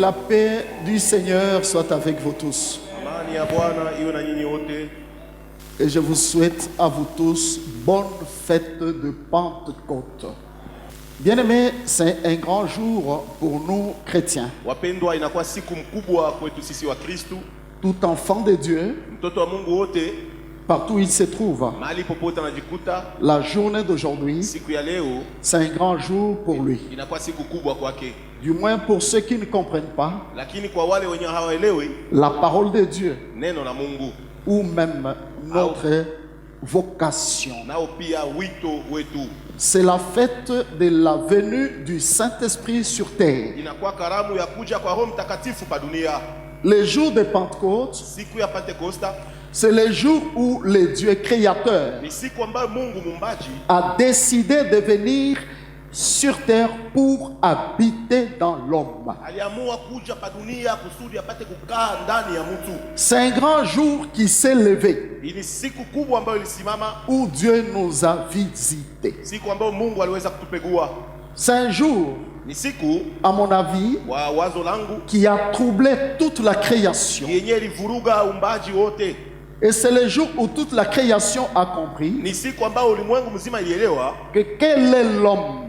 La paix du Seigneur soit avec vous tous. Et je vous souhaite à vous tous bonne fête de Pentecôte. Bien-aimés, c'est un grand jour pour nous chrétiens. Tout enfant de Dieu, partout où il se trouve, la journée d'aujourd'hui, c'est un grand jour pour lui. Du moins pour ceux qui ne comprennent pas la parole de Dieu ou même notre vocation. C'est la fête de la venue du Saint-Esprit sur terre. Le jour de Pentecôte, c'est le jour où le Dieu créateur a décidé de venir sur terre pour habiter dans l'homme. C'est un grand jour qui s'est levé où Dieu nous a visités. C'est un jour, à mon avis, qui a troublé toute la création. Et c'est le jour où toute la création a compris que quel est l'homme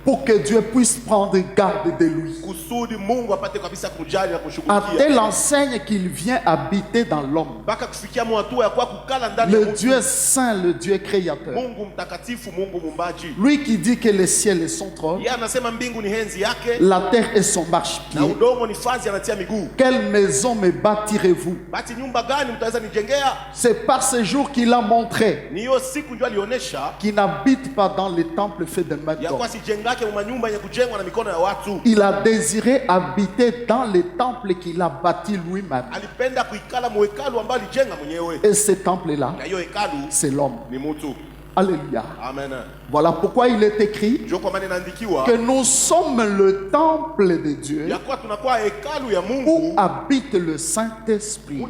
pour que Dieu puisse prendre garde de lui. À telle enseigne qu'il vient habiter dans l'homme. Le Dieu saint, le Dieu créateur. Lui qui dit que les ciels est son trône, la terre est son marchepied. Quelle maison me bâtirez-vous? C'est par ce jour qu'il a montré qu'il n'habite pas dans les temples faits de main d'homme. Il a désiré habiter dans les temples qu'il a bâtis lui-même. Et ce temple-là, c'est l'homme. Alléluia. Amen. Voilà pourquoi il est écrit que nous sommes le temple de Dieu où habite le Saint-Esprit.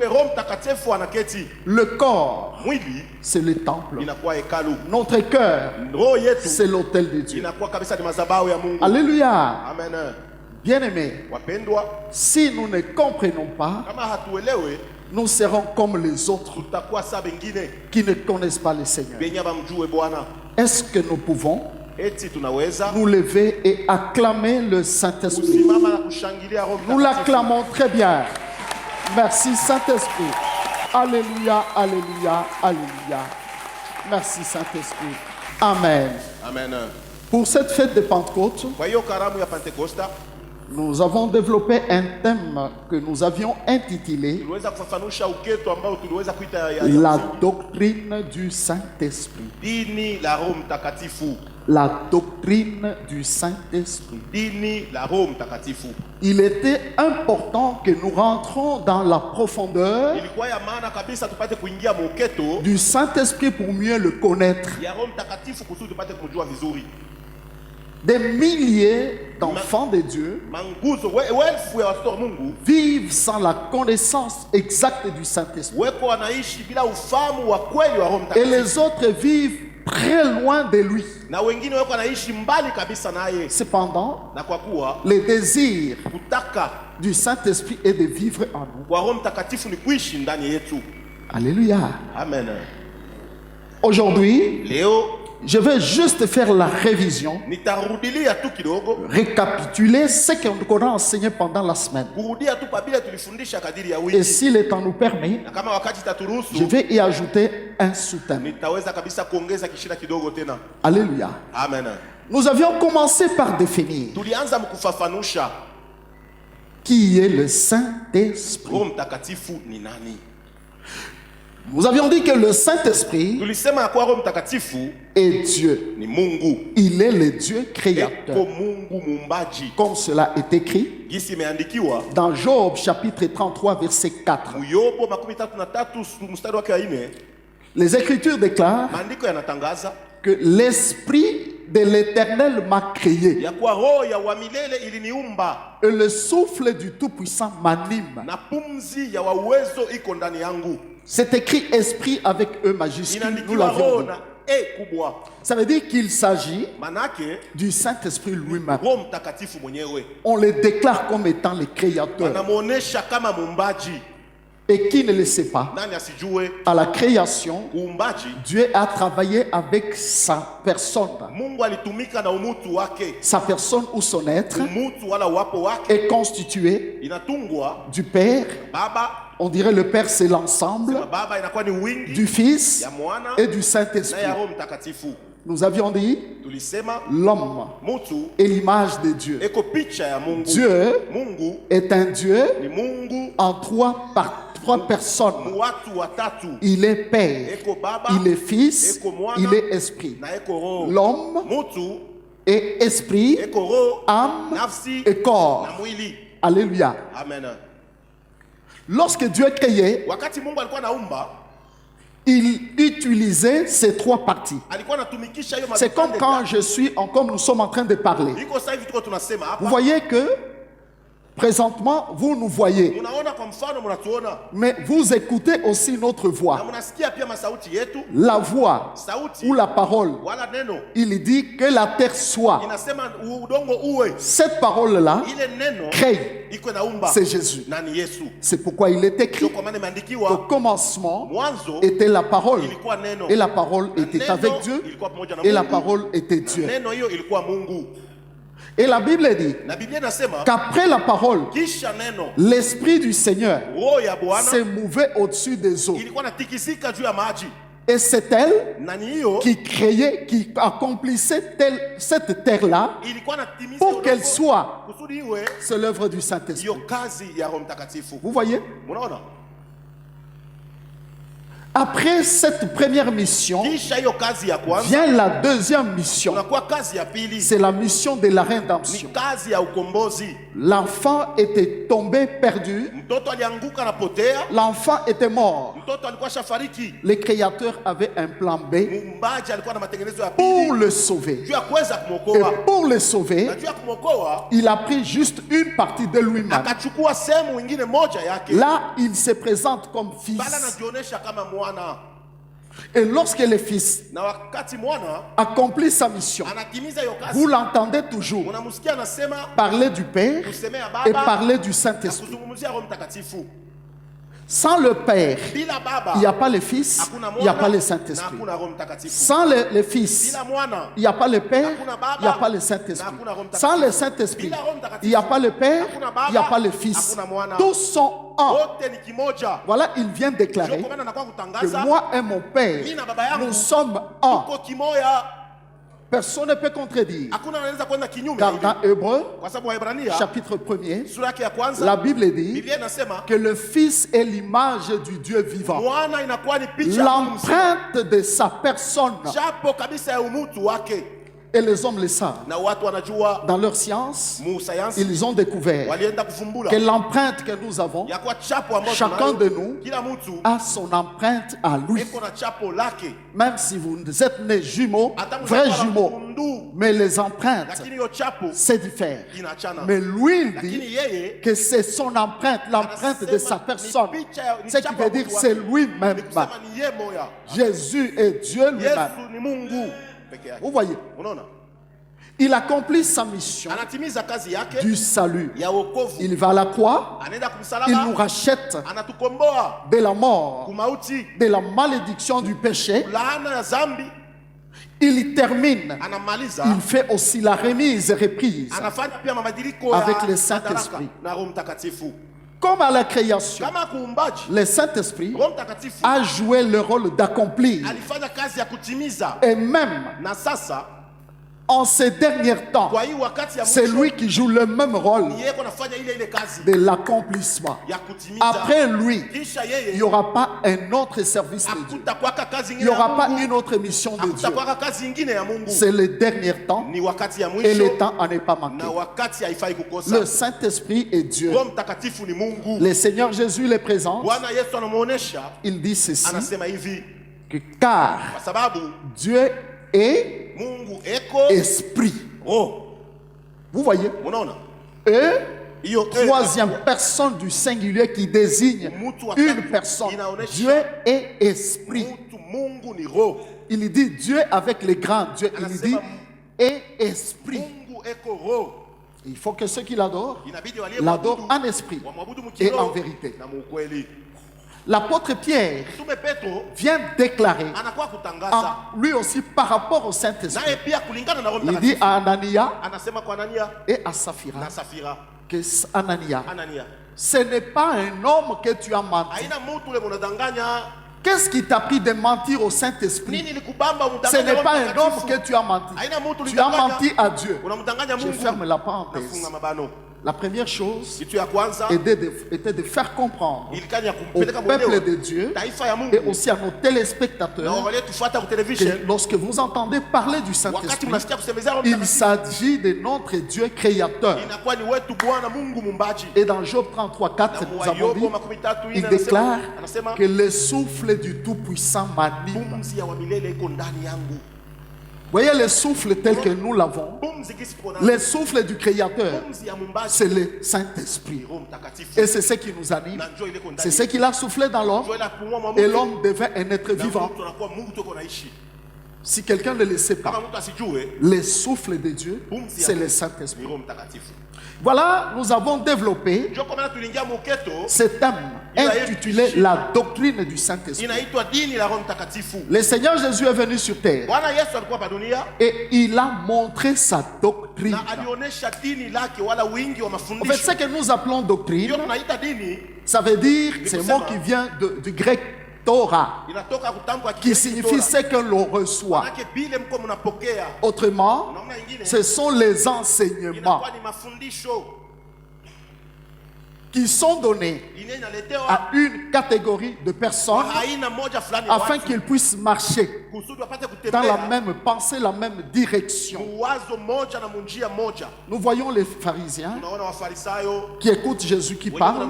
Le corps, c'est le temple. Notre cœur, c'est l'autel de Dieu. Alléluia. Amen. Bien-aimés, si nous ne comprenons pas, nous serons comme les autres qui ne connaissent pas le Seigneur. Est-ce que nous pouvons nous lever et acclamer le Saint-Esprit? Nous l'acclamons très bien. Merci Saint-Esprit. Alléluia, alléluia, alléluia. Merci Saint-Esprit. Amen. Amen. Pour cette fête de Pentecôte, nous avons développé un thème que nous avions intitulé La doctrine du Saint-Esprit. La doctrine du Saint-Esprit. Il était important que nous rentrons dans la profondeur du Saint-Esprit pour mieux le connaître. Des milliers d'enfants de Dieu vivent sans la connaissance exacte du Saint-Esprit. Et les autres vivent très loin de lui. Cependant, le désir du Saint-Esprit est de vivre en nous. Alléluia. Amen. Aujourd'hui, je vais juste faire la révision, récapituler ce qu'on a enseigné pendant la semaine. Et si le temps nous permet, je vais y ajouter un sous-thème. Alléluia. Amen. Nous avions commencé par définir qui est le Saint-Esprit. Nous avions dit que le Saint-Esprit est Dieu. Il est le Dieu créateur. Comme cela est écrit dans Job chapitre 33 verset 4. Les Écritures déclarent que l'Esprit de l'Éternel m'a créé et le souffle du Tout-Puissant m'anime. C'est écrit esprit avec E majuscule, nous l'avons dit. Ça veut dire qu'il s'agit du Saint-Esprit lui-même. On le déclare comme étant le créateur. Et qui ne le sait pas, à la création, Dieu a travaillé avec sa personne. Sa personne ou son être est constitué du Père. On dirait le Père, c'est l'ensemble du Fils et du Saint-Esprit. Nous avions dit l'homme est l'image de Dieu. Dieu est un Dieu en trois personnes. Il est Père, il est Fils, il est Esprit. L'homme est esprit, âme et corps. Alléluia. Lorsque Dieu créait, il utilisait ces trois parties. C'est comme quand comme nous sommes en train de parler. Vous voyez que présentement, vous nous voyez. Mais vous écoutez aussi notre voix. La voix ou la parole, il dit que la terre soit. Cette parole-là crée. C'est Jésus. C'est pourquoi il est écrit au commencement était la parole. Et la parole était avec Dieu. Et la parole était Dieu. Et la Bible dit qu'après la parole, l'Esprit du Seigneur s'est mouvé au-dessus des eaux. Et c'est elle qui créait, qui accomplissait cette terre-là pour qu'elle soit. C'est l'œuvre du Saint-Esprit. Vous voyez? Après cette première mission, vient la deuxième mission. C'est la mission de la rédemption. L'enfant était tombé perdu. L'enfant était mort. Le Créateur avait un plan B pour le sauver. Et pour le sauver, il a pris juste une partie de lui-même. Là, il se présente comme fils. Et lorsque le Fils accomplit sa mission, vous l'entendez toujours parler du Père et parler du Saint-Esprit. Sans le Père, il n'y a pas le Fils, il n'y a pas le Saint-Esprit. Sans le Fils, il n'y a pas le Père, il n'y a pas le Saint-Esprit. Sans le Saint-Esprit, il n'y a pas le Père, il n'y a pas le Fils. Tous sont un. Voilà, il vient déclarer que moi et mon Père, nous sommes un. Personne ne peut contredire. Car dans Hébreu, chapitre 1er, la Bible dit que le Fils est l'image du Dieu vivant. L'empreinte de sa personne. Et les hommes le savent. Dans leur science, ils ont découvert que l'empreinte que nous avons, chacun de nous a son empreinte à lui. Même si vous êtes nés jumeaux, vrais jumeaux, mais les empreintes, c'est différent. Mais lui, il dit que c'est son empreinte, l'empreinte de sa personne. Ce qui veut dire que c'est lui-même. Jésus est Dieu lui-même. Vous voyez, il accomplit sa mission du salut. Il va à la croix, il nous rachète de la mort, de la malédiction du péché. Il termine, il fait aussi la remise et reprise avec le Saint-Esprit. Comme à la création, le Saint-Esprit a joué le rôle d'accomplir. Et même en ces derniers temps, c'est lui qui joue le même rôle de l'accomplissement. Après lui, il n'y aura pas un autre service de Dieu. Il n'y aura pas une autre mission de Dieu. C'est le dernier temps et le temps en est pas manqué. Le Saint-Esprit est Dieu. Le Seigneur Jésus le présente. Il dit ceci, que car Dieu est esprit. Vous voyez? Et troisième personne du singulier qui désigne une personne. Dieu est esprit. Il dit Dieu avec les grands Dieu. Il dit est esprit. Il faut que ceux qui l'adorent l'adorent en esprit et en vérité. L'apôtre Pierre vient déclarer lui aussi par rapport au Saint-Esprit. Il dit à Anania et à Saphira que Anania, ce n'est pas un homme que tu as menti. Qu'est-ce qui t'a pris de mentir au Saint-Esprit? Ce n'est pas un homme que tu as menti. Tu as menti à Dieu. Je ferme la parenthèse. La première chose était de faire comprendre au peuple de Dieu et aussi à nos téléspectateurs que lorsque vous entendez parler du Saint-Esprit, il s'agit de notre Dieu créateur. Et dans Job 33:4, nous avons dit, il déclare que le souffle du Tout-Puissant m'anime. Voyez le souffle tel que nous l'avons. Le souffle du Créateur, c'est le Saint-Esprit. Et c'est ce qui nous anime. C'est ce qu'il a soufflé dans l'homme. Et l'homme devient un être vivant. Si quelqu'un ne le sait pas, le souffle de Dieu, c'est le Saint-Esprit. Voilà, nous avons développé ce thème intitulé La doctrine du Saint-Esprit. Le Seigneur Jésus est venu sur terre et il a montré sa doctrine. En fait, ce que nous appelons doctrine, ça veut dire, c'est un mot qui vient du grec Torah, qui signifie ce que l'on reçoit. Autrement, ce sont les enseignements qui sont donnés à une catégorie de personnes afin qu'ils puissent marcher dans la même pensée, la même direction. Nous voyons les pharisiens qui écoutent Jésus qui parle.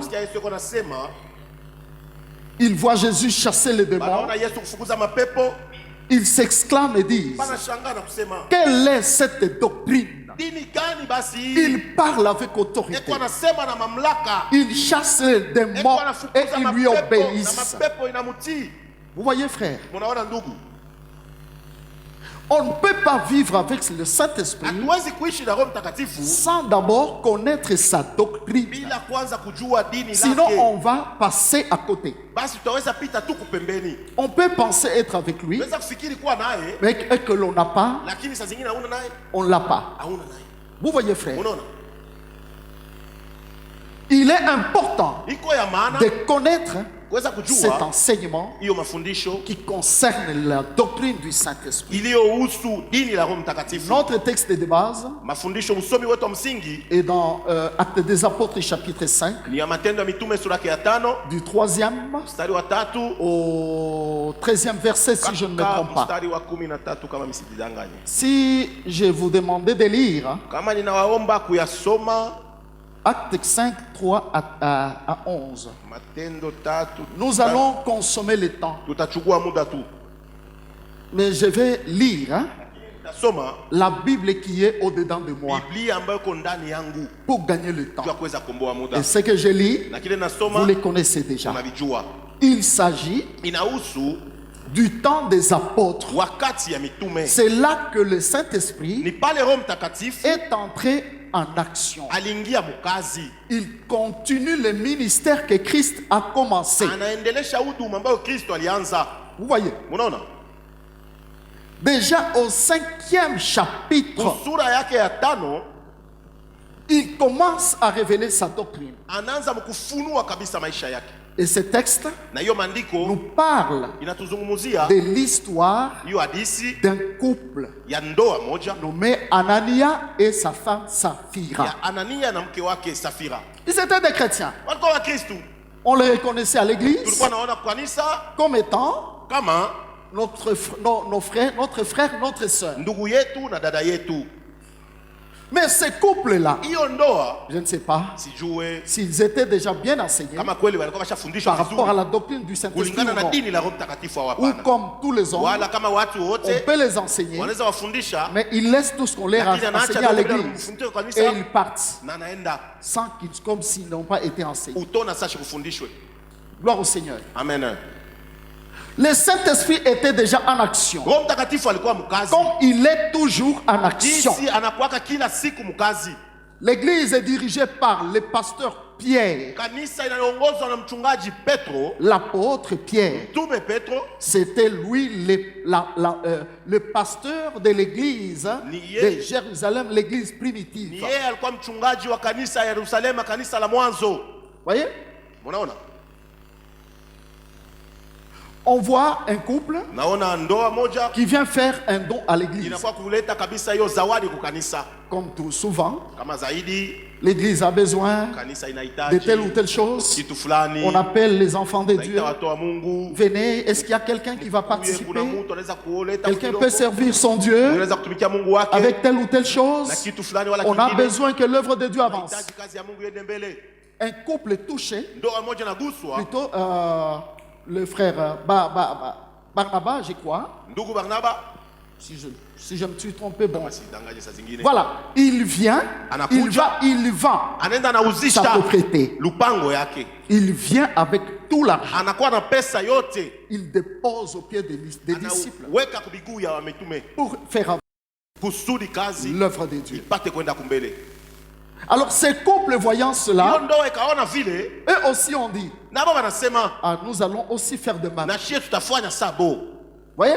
Ils voient Jésus chasser les démons. Ils s'exclament et disent, quelle est cette doctrine? Il parle avec autorité. Il chasse les démons et ils lui obéissent. Vous voyez, frère, on ne peut pas vivre avec le Saint-Esprit sans d'abord connaître sa doctrine. Sinon, on va passer à côté. On peut penser être avec lui, mais que l'on n'a pas, on ne l'a pas. Vous voyez, frère, il est important de connaître cet enseignement qui concerne la doctrine du Saint-Esprit. Notre texte de base est dans Actes des Apôtres chapitre 5, du 3e au 13e verset, si je ne me trompe pas. Si je vous demandais de lire Acte 5, 3 à 11. Nous allons consommer le temps. Mais je vais lire la Bible qui est au-dedans de moi pour gagner le temps. Et ce que je lis, vous les connaissez déjà. Il s'agit du temps des apôtres. C'est là que le Saint-Esprit est entré en action. Il continue le ministère que Christ a commencé. Vous voyez? Déjà au 5e chapitre, il commence à révéler sa doctrine. Et ce texte nous parle de l'histoire d'un couple nommé Anania et sa femme Saphira. Ils étaient des chrétiens. On les reconnaissait à l'église comme étant notre frère, notre soeur. Mais ces couples-là, je ne sais pas s'ils étaient déjà bien enseignés par rapport à la doctrine du Saint-Esprit ou comme tous les hommes, on peut les enseigner, mais ils laissent tout ce qu'on leur a enseigné à l'église et ils partent comme s'ils n'ont pas été enseignés. Gloire au Seigneur. Amen. Le Saint-Esprit était déjà en action. Comme il est toujours en action. L'église est dirigée par le pasteur Pierre. L'apôtre Pierre. C'était lui le pasteur de l'église de Jérusalem, l'église primitive. Voyez? On voit un couple qui vient faire un don à l'église. Comme tout souvent, l'église a besoin de telle ou telle chose. On appelle les enfants de Dieu. Venez, est-ce qu'il y a quelqu'un qui va participer? Quelqu'un peut servir son Dieu avec telle ou telle chose. On a besoin que l'œuvre de Dieu avance. Un couple touché, plutôt le frère Barnabas, je crois. Si je me suis trompé, bon. Voilà, il vient, il va sa propriété. Il vient avec tout l'argent. Il dépose au pied des disciples pour faire l'œuvre de Dieu. Alors ces couples voyant cela, eux aussi ont dit, nous allons aussi faire de même. Voyez?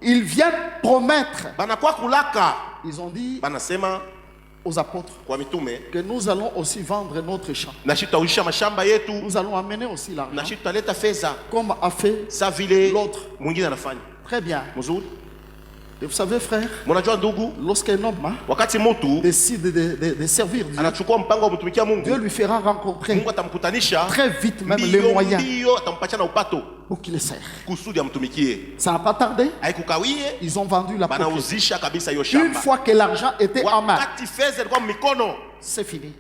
Ils viennent promettre. Ils ont dit aux apôtres que nous allons aussi vendre notre champ. Nous allons amener aussi l'argent comme a fait l'autre. Très bien. Et vous savez, frère, lorsqu'un homme décide de servir Dieu, Dieu lui fera rencontrer très vite même les moyens pour qu'il le serve. Ça n'a pas tardé. Ils ont vendu la propriété. Une fois que l'argent était en main, c'est fini.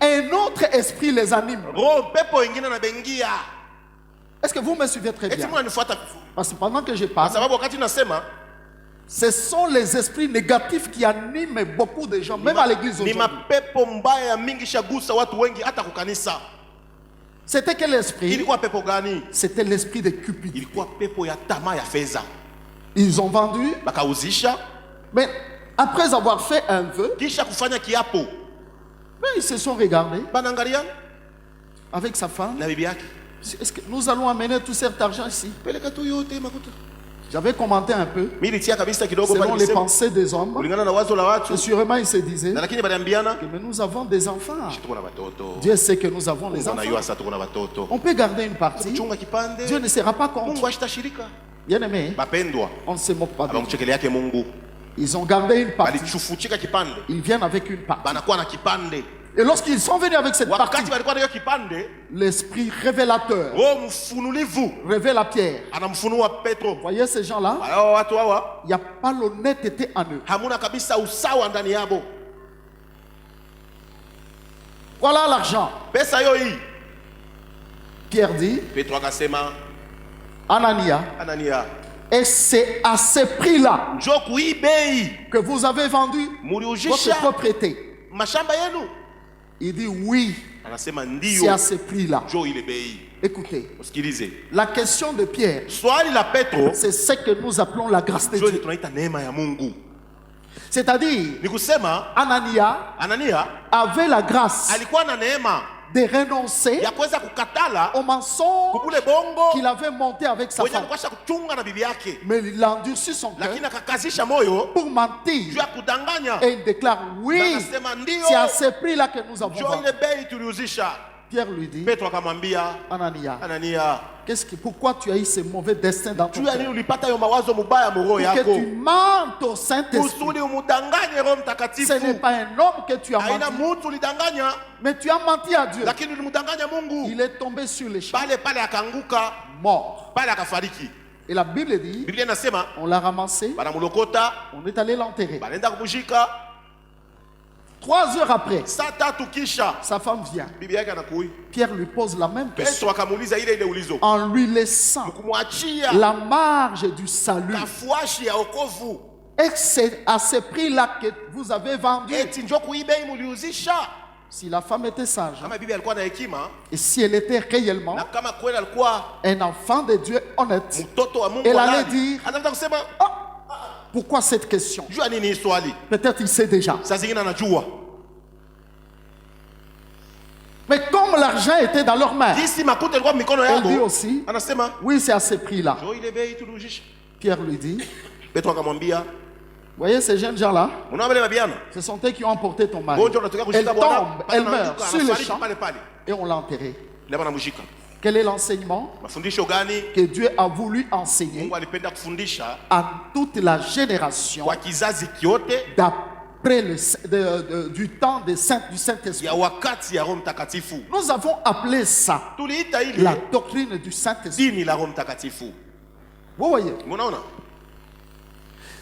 Un autre esprit les anime. Est-ce que vous me suivez très bien? Parce que pendant que je parle, ce sont les esprits négatifs qui animent beaucoup de gens, même à l'église aujourd'hui. C'était quel esprit? C'était l'esprit de cupidité. Ils ont vendu, mais après avoir fait un vœu, mais ils se sont regardés avec sa femme. Est-ce que nous allons amener tout cet argent ici? J'avais commenté un peu selon les pensées des hommes. Et sûrement ils se disaient que mais nous avons des enfants. Dieu sait que nous avons les enfants. On peut garder une partie. Dieu ne sera pas contre. Bien aimé, on ne se moque pas de Dieu. Ils ont gardé une partie. Ils viennent avec une partie. Et lorsqu'ils sont venus avec cette partie, l'esprit révélateur révèle à Pierre. Vous voyez ces gens-là, il n'y a pas l'honnêteté en eux. Voilà l'argent. Pierre dit, Anania, et c'est à ce prix-là que vous avez vendu votre propriété. Il dit oui, c'est à ce prix-là. Écoutez, la question de Pierre, c'est ce que nous appelons la grâce de Dieu. C'est-à-dire, Anania avait la grâce de renoncer au mensonge qu'il avait monté avec sa femme. Mais il a endurci son cœur pour mentir. Et il déclare, oui, c'est à ce prix-là que nous avons vendu. Pierre lui dit, Anania, pourquoi tu as eu ce mauvais destin dans ton cœur? Pour que tu mentes au Saint-Esprit. Ce n'est pas un homme que tu as menti, mais tu as menti à Dieu. Il est tombé sur les champs, mort. Et la Bible dit, on l'a ramassé, on est allé l'enterrer. 3 heures après, saa tatu kisha sa femme vient. bibi yake anakuja. Pierre lui pose la même question Petro akamuuliza ile ulizo, en lui laissant kumwachia la marge du salut. kafuashi ya wokovu. Et c'est à ce prix-là que vous avez vendu. Eti njoo kuibei muliuzisha. Si la femme était sage Kama bibi alikuwa na hekima et si elle était réellement na kama kweli alikuwa un enfant de Dieu honnête, mtoto wa Mungu, elle allait dire, anataka kusema oh, pourquoi cette question? jua nini hii swali? Peut-être il sait déjà. Saa zingine anajua. Mais comme l'argent était dans leurs mains, Jinsi makuta alikuwa mikono elle dit yako, aussi, anasema oui, c'est à ce prix-là. njoo ile bei tuliuzisha. Pierre lui dit, Petro akamwambia, voyez ces jeunes gens-là, unaona wale mabiana? ce sont eux qui ont emporté ton mari. Gonjwa unatoka Elle kushika bwana, tombe, elle meurt sur le champ pale pale. et on l'a enterrée. Leba namshika. Quel est l'enseignement Mafundisho gani que Dieu a voulu enseigner Mungu alipenda kufundisha à toute la génération kwa kizazi kyote d'après du temps du Saint-Esprit? ya wakati ya Roho Mtakatifu? Nous avons appelé ça Tuliita ile la doctrine du Saint-Esprit. dini la Roho Mtakatifu. Vous voyez, Unaona?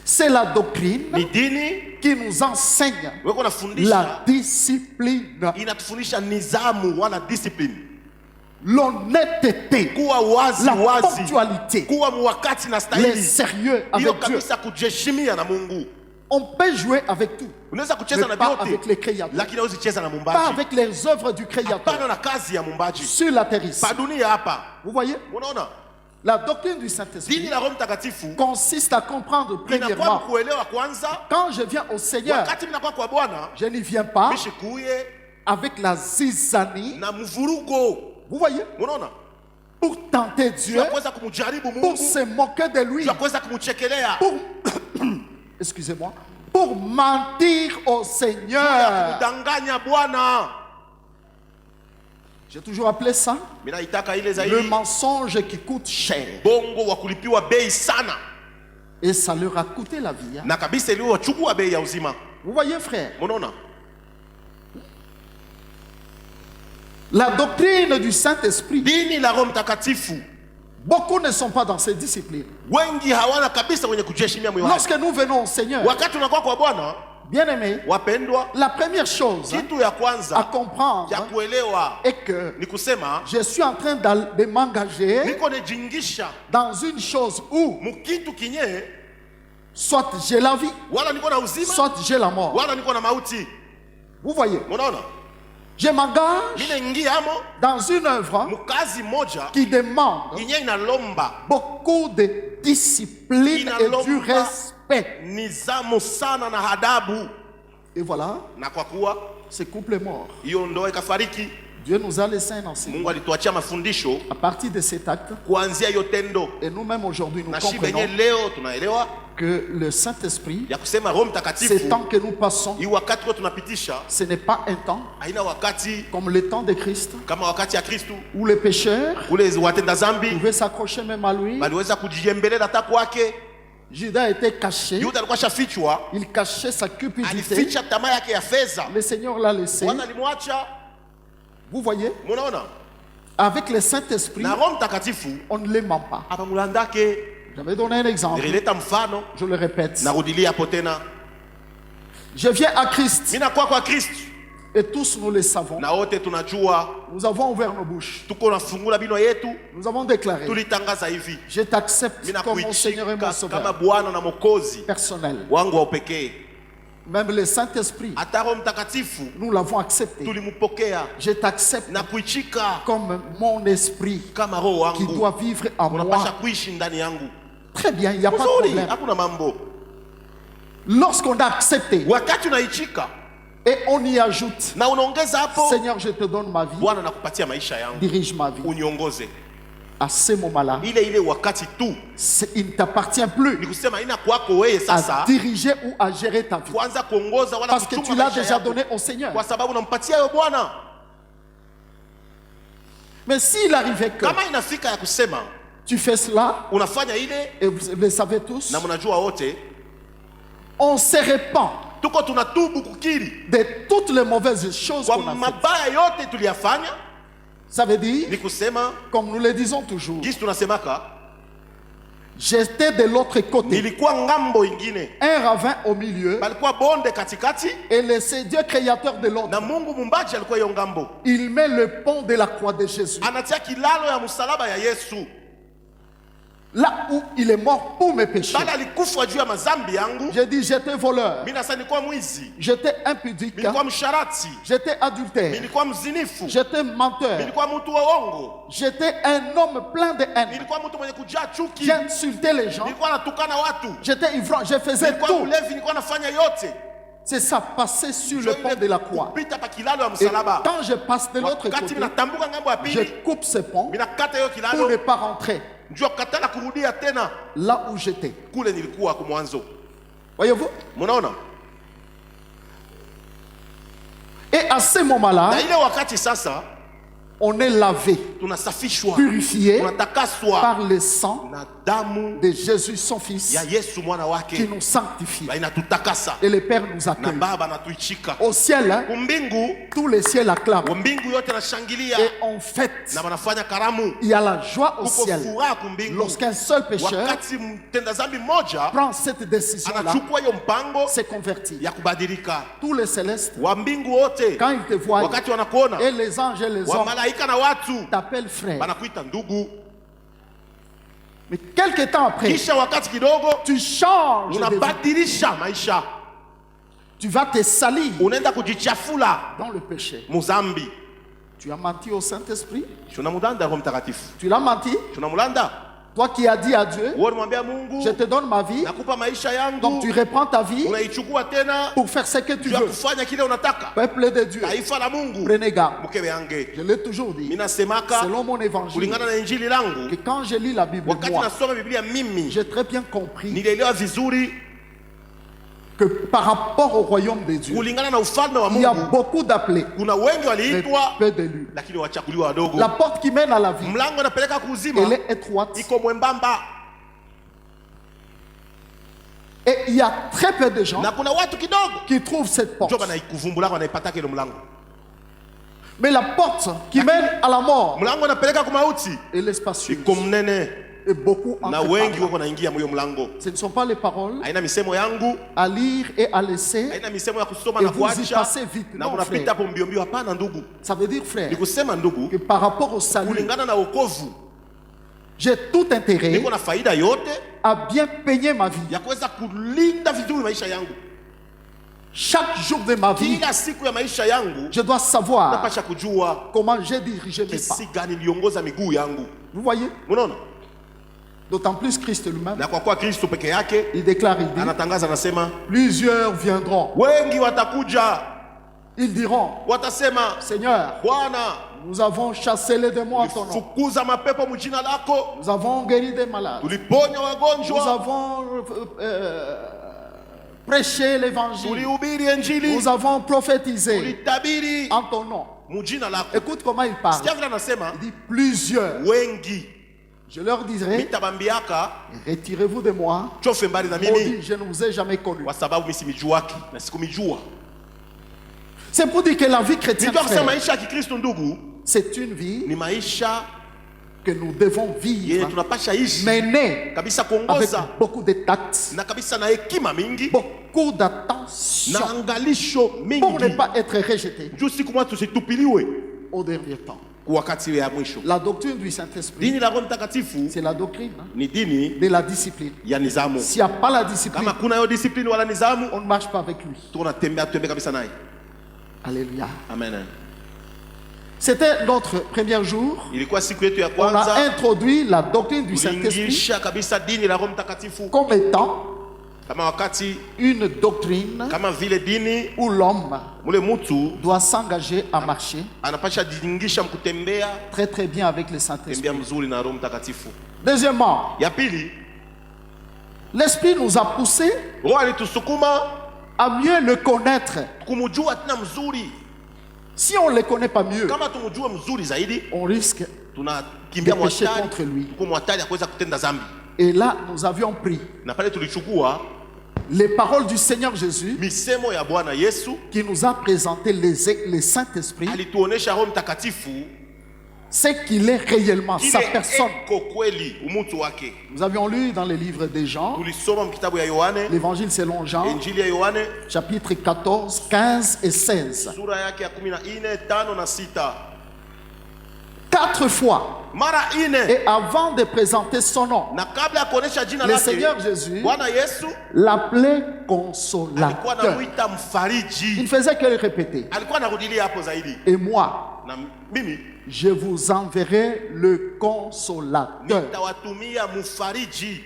c'est la doctrine Ni dini qui nous enseigne weko la nafundisha, discipline, inatufundisha nizamu wala discipline, l'honnêteté, kuwa wazi la wazi, ponctualité, kuwa mwakati na le stahili. sérieux Hiyo avec Dieu. kabisa kujiheshimia na Mungu. On peut jouer avec tout, Unaweza kucheza na mais pas vyote, avec les créateurs, lakini hauwezi cheza na pas mumbaji. avec les œuvres du créateur Hapana na kazi ya mumbaji. sur la terre ici. Pa dunia hapa. Vous voyez, Unaona? la doctrine du Dini Saint-Esprit la Roho Mtakatifu consiste à comprendre inakuwa premièrement, kuelewa kwanza, quand je viens au Seigneur, wakati mnakuwa kwa Bwana, je n'y viens pas mishikuye avec la zizanie. na mvurugo. Vous voyez, Unaona? pour tenter Dieu, Tunakuweza kumjaribu pour Mungu, se moquer de lui, tunakuweza kumchekelea, pour excusez-moi, pour mentir au Seigneur. kumdanganya Bwana. J'ai toujours appelé ça Mimi naitaka ile le zaidi mensonge qui coûte cher. bongo wa kulipiwa bei sana, Et ça leur a coûté la vie. Hein. na kabisa iliwachukua bei ya uzima. Vous voyez, frère, Unaona? la doctrine du Saint-Esprit, Dini la Roho Mtakatifu beaucoup ne sont pas dans ces disciplines. wengi hawana kabisa wenye kujiheshimia moyo wao. Lorsque nous venons au Seigneur, Wakati unakuwa kwa Bwana, bien-aimés, wapendwa, la première chose kitu ya à kwanza comprendre ya kuelewa est que ni kusema je suis en train de m'engager niko nejingisha dans une chose où mukitu kinye, soit j'ai la vie, wala niko na uzima, soit j'ai la mort. wala niko na mauti. Vous voyez, Unaona? je m'engage Mimi naingia amo dans une œuvre mukazi moja qui demande yenye inalomba beaucoup de discipline et du respect. nizamu sana na adabu, Et voilà, na kwa kuwa ce couple est mort. hiyo ndoa ikafariki, Dieu nous a laissé un enseignement Mungu alituachia mafundisho à partir de cet acte. kuanzia hiyo tendo, Et nous-mêmes aujourd'hui, nous na shi benye comprenons leo tunaelewa que le Saint-Esprit, ya kusema Roho ce Mtakatifu, temps que nous passons, hii wakati kwa tunapitisha ce n'est pas un temps haina wakati comme le temps de Christ, kama wakati ya Kristu, où les pécheurs ule watenda zambi pouvaient s'accrocher même à lui. waliweza kujiembelela hata kwake. Judas était caché, Yuda alikuwa shafichwa, il cachait sa cupidité. alificha tamaa yake ya fedha, Le Seigneur l'a laissé. Bwana alimwacha. Vous voyez, Munaona? avec le Saint-Esprit, Na Roho Mtakatifu on ne les ment pas. apamulandake. J'avais donné un exemple, Nilileta mfano, je le répète. narudilia hapo tena. Je viens à Christ Mimi nakuwa kwa Kristu et tous nous le savons. na wote tunajua, Nous avons ouvert nos bouches. tuko nafungula bino yetu, Nous avons déclaré, tulitangaza hivi, je t'accepte mimi comme mon Seigneur et mon nakuichika kama Sauveur Bwana na Mwokozi personnel. wangu wa upekee. Même le Saint-Esprit, Hata Roho Mtakatifu nous l'avons accepté. tulimpokea Je t'accepte na kuichika comme mon esprit kama roho qui wangu, doit vivre en unapasha moi. kuishi ndani yangu. Très bien, il n'y a pas de Uzuri, problème. hakuna mambo. Lorsqu'on a accepté Wakati unaichika et on y ajoute, na unaongeza hapo, Seigneur, je te donne ma vie, Bwana nakupatia maisha yangu, dirige ma vie. uniongoze. À ce moment-là, Ile wakati tu il ne t'appartient plus ni kusema ina kwako wewe à sasa diriger ou à gérer ta vie. kuanza kuongoza wala Parce que tu kuchunga l'as maisha déjà yako, donné au Seigneur. kwa sababu unampatia yo Bwana. Mais s'il arrivait que Kama inafika ya kusema tu fais cela, unafanya ile et vous le savez tous, na mnajua wote, on se répand tuko tunatubu kukiri de toutes les mauvaises choses kwa qu'on a faites. mabaya yote tuliyafanya. Ça veut dire, Ni kusema comme nous le disons toujours, gisi tunasemaka J'étais de l'autre côté. Un ravin au milieu. Et le Dieu créateur de l'autre. Il met le pont de la croix de Jésus. Là où il est mort pour mes péchés. J'ai dit j'étais voleur. J'étais impudique. J'étais adultère. J'étais menteur. J'étais un homme plein de haine. J'insultais les gens. J'étais ivrogne. Je faisais tout. C'est ça, passer sur le pont de la croix. Et quand je passe de l'autre côté, je coupe ce pont pour ne pas rentrer là où j'étais. Voyez-vous? Et à ce moment-là, on est lavé, purifié par le sang de Jésus, son Fils, qui nous sanctifie. Et le Père nous accueille. Au ciel, hein, tous les ciels acclament. Et on fête. Il y a la joie au ciel. Lorsqu'un seul pécheur prend cette décision-là, c'est converti. Tous les célestes, quand ils te voient, et les anges et les hommes t'appellent frère. Mais quelques temps après, tu changes de vie. Tu vas te salir dans le péché. Tu as menti au Saint-Esprit. Tu l'as menti. Toi qui as dit à Dieu, je te donne ma vie, donc tu reprends ta vie pour faire ce que tu veux. Peuple de Dieu, prenez garde. Je l'ai toujours dit, selon mon évangile, que quand je lis la Bible, moi, j'ai très bien compris que par rapport au royaume de Dieu, il y a beaucoup d'appelés, mais peu d'élus. La porte qui mène à la vie, elle est étroite. Et il y a très peu de gens qui trouvent cette porte. Mais la porte qui mène à la mort, elle est spacieuse. Et beaucoup en ce ne sont pas les paroles à lire et à laisser et vous y passez vite. Non, frère. Ça veut dire, frère, que par rapport au salut, j'ai tout intérêt à bien peigner ma vie. Chaque jour de ma vie, je dois savoir comment j'ai dirigé mes pas. Vous voyez? D'autant plus Christ lui-même, il déclare, il dit, plusieurs viendront. Ils diront, Seigneur, nous avons chassé les démons en ton nom. Nous avons guéri des malades. Nous avons prêché l'évangile. Nous avons prophétisé en ton nom. Écoute comment il parle. Il dit plusieurs. Je leur dirai, retirez-vous de moi, maudit, je ne vous ai jamais connu. C'est pour dire que la vie chrétienne, c'est une vie que nous devons vivre, mener avec beaucoup de tact, beaucoup d'attention, pour ne pas être rejeté au dernier temps. La doctrine du Saint-Esprit, c'est la doctrine de la discipline. S'il n'y a pas la discipline, on ne marche pas avec lui. Alléluia. Amen. C'était notre premier jour. On a introduit la doctrine du Saint-Esprit comme étant une doctrine où l'homme doit s'engager à marcher très très bien avec le Saint-Esprit. Deuxièmement, l'Esprit nous a poussé à mieux le connaître. Si on ne le connaît pas mieux, on risque de pécher contre lui. Et là, nous avions pris les paroles du Seigneur Jésus qui nous a présenté les Saint-Esprit c'est qu'il est réellement, Qu'il sa est personne. eko kweli, umutu wake. Nous avions lu dans les livres des Jean, Tulisoma mkitabu ya Yohane, l'évangile selon Jean, Injili ya Yohane, chapitre 14, 15 et 16. sura yake ya 14, 5 na 6. 4 fois. Mara ine. Et avant de présenter son nom, Na kabla ya kuonesha jina le lake, Seigneur Jésus Bwana Yesu l'appelait alikuwa consolateur. anamuita Il mfariji. ne faisait que le répéter. Alikuwa anarudilia hapo zaidi. Et moi, Na mimi je vous enverrai le consolateur. nitawatumia mfariji.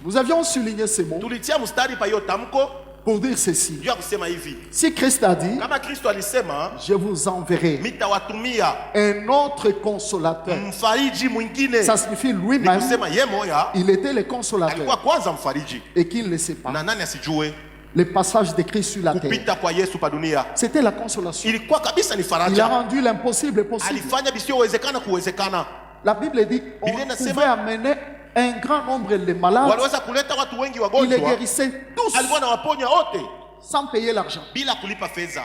Nous avions souligné ces mots Tulitia mstari pa hiyo tamko pour dire ceci. juu ya kusema hivi. Si Christ a dit, Kama Kristo alisema je vous enverrai mitawatumia un autre consolateur, mfariji mwingine, ça signifie ni lui-même, kusema ye moya il était le alikuwa consolateur kwanza mfariji, et qu'il ne le sait pas. na nani asijue Le passage décrit sur la terre, kupita kwa Yesu pa dunia c'était la consolation. ilikuwa kabisa ni Il a faraja. rendu l'impossible possible. Alifanya visiyowezekana kuwezekana. La Bible dit on Biblia inasema- pouvait amener un grand nombre de malades. Waliweza kuleta watu wengi Il les wagonjwa, guérissait tous alikuwa anawaponya wote sans payer l'argent bila kulipa fedha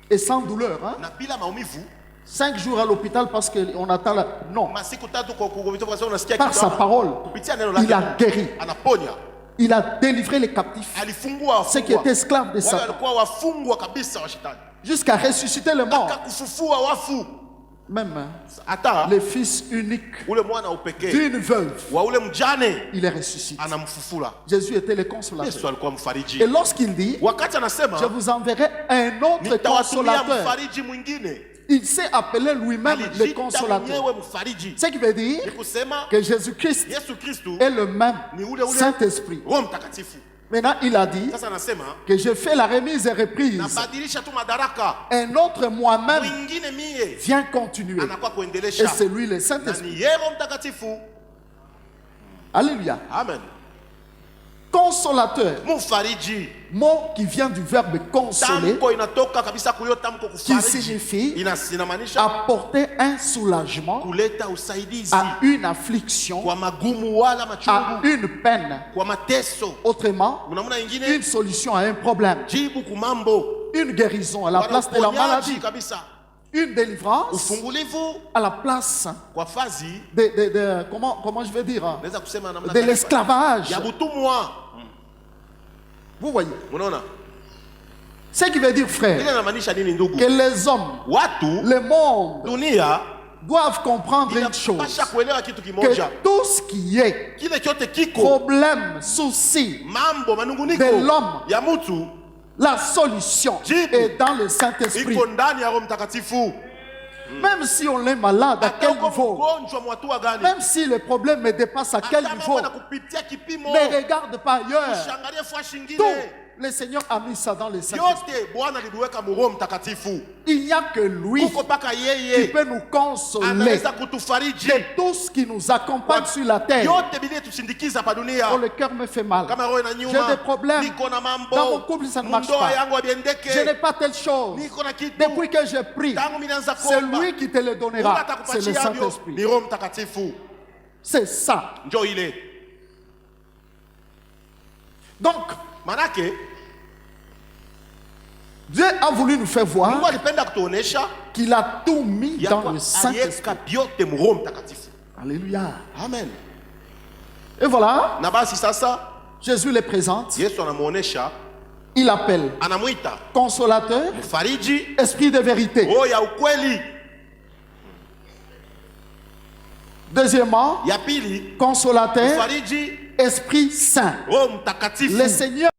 et sans douleur. Hein? na bila maumivu. 5 jours à l'hôpital parce qu'on attend la... Non, Masiku tatu kwa kugonjwa, kwa unasikia par sa kitu parole, kupitia neno il a lake guéri. anaponya. Il a délivré les captifs, Alifungua ceux qui wafungwa, étaient esclaves de wale Satan, walikuwa wafungwa kabisa wa shetani, jusqu'à ressusciter les morts. akakufufua wafu. Même hein, Hata le fils unique ule mwana upekee d'une veuve, wa ule mjane il est ressuscité. anamfufula. Jésus était le consolateur. Yesu alikuwa Et mfariji. lorsqu'il dit, Wakati je anasema vous enverrai un autre nitawatumia consolateur, mfariji mwingine, il s'est appelé lui-même le alijita consolateur. mwenyewe mfariji. Ce qui veut dire Ni kusema que Jésus-Christ Yesu Kristu est le même ni ule ule Saint-Esprit. Roho Mtakatifu. Maintenant, il a dit Sasa anasema que je fais la remise et reprise. nabadilisha tu madaraka, Un autre moi-même mwingine mie vient continuer. anakuwa Et kuendelesha, c'est lui le na Saint-Esprit. ni yeye Roho Mtakatifu. Alléluia. Amen. Consolateur, Mfariji, mot qui vient du verbe consoler, tamko inatoka kabisa kuyo tamko qui kufariji, signifie inamaanisha apporter un soulagement kuleta usaidizi à une affliction, kwa magumu wala à machungu, une peine. kwa mateso. Autrement, Mnamuna une ingine solution à un problème, jibu kumambo, une guérison à la wala place de la uponyaji maladie, kabisa, une délivrance ufungulivu à la place kwa fazi, comment je vais dire, naweza kusema namna de gani? l'esclavage. Ya butumwa. Vous voyez, Unaona ce qui veut dire, ile frère, inamaanisha nini ndugu? que les hommes, Watu le monde, dunia doivent comprendre une chose, inapasha kuelewa kitu que kimoja, tout ce qui est kile chote kiko problème, souci mambo manunguniko de l'homme, ya mtu la solution Jibu. est dans le Saint-Esprit. iko ndani ya Roho Mtakatifu. Même si on est malade, à Hata quel uko niveau, mgonjwa mwatua gani, même si le problème me dépasse à quel hata niveau, mambo na kupitia kipimo, ne regarde pas ailleurs. shangalie fwa shingine, Tout, le Seigneur a mis ça dans le Saint-Esprit. yote Bwana aliweka mu Roho Mtakatifu. Il n'y a que lui Kuko paka qui yeye peut nous consoler anaweza kutufariji de tout ce qui nous accompagne sur la terre. yote bilie tusindikiza pa dunia. Oh, le cœur me fait mal. Kama roho J'ai inanyuma, des problèmes. niko na mambo Dans mon couple, ça ne marche mundoa pas. yangu Je n'ai abiendeke, pas telle chose. niko na kitu Depuis que je prie, tangu minaanza c'est kuomba, lui qui te le Mungu donnera. C'est le atakupatia hivyo, Saint-Esprit. ni Roho Mtakatifu, C'est ça. njo ile Donc, manake. Dieu a voulu nous faire Mungu voir alipenda kutuonesha qu'il a tout mis ya dans kwa le Saint-Esprit. aliweka vyote mu Roho Mtakatifu. Alléluia. Amen. Et voilà, Na basi sasa Jésus les présente. Yesu anamuonesha, Il appelle anamwita consolateur, mfariji, esprit de vérité. roho ya ukweli. Deuxièmement, Ya pili, consolateur, mfariji, esprit saint. Roho Mtakatifu. Le Seigneur,